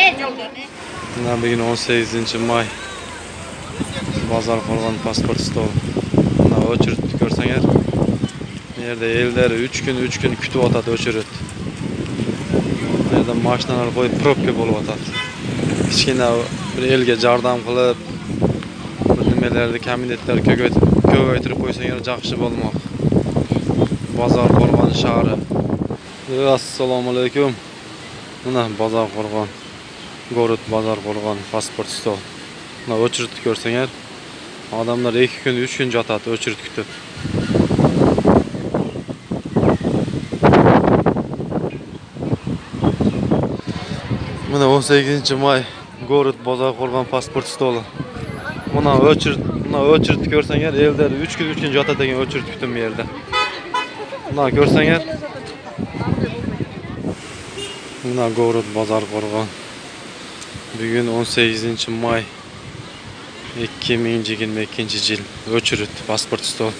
Mana bugün 18-may. Bozor Qo'rg'on pasport stol. Mana o'chirit ko'rsangiz. Bu yerda ellar 3 kun kutib o'tadi o'chirit. Bu yerda mashinalar qo'yib probka bo'lib o'tadi. Kichkina bir elga yordam qilib, bu nimalarni kabinetlar ko'paytirib qo'ysangiz yaxshi bo'lmoq. Bozor Qo'rg'on shahri. Assalomu alaykum. Mana Bozor Qo'rg'on. Gorod Bozor Qo'rg'on pasport stol. Mana o'chirit ko'rsangiz, odamlar 2 kun 3 kun yotadi o'chirit kutib. Mana 18-may Gorod Bozor Qo'rg'on pasport stoli. Mana o'chirit ko'rsangiz, elda 3 kun yotadi degan o'chirit kutib bu yerda. Mana ko'rsangiz, mana Gorod Bozor Qo'rg'on. Bugün 18-may 2022 yil o'chirit pasport stol.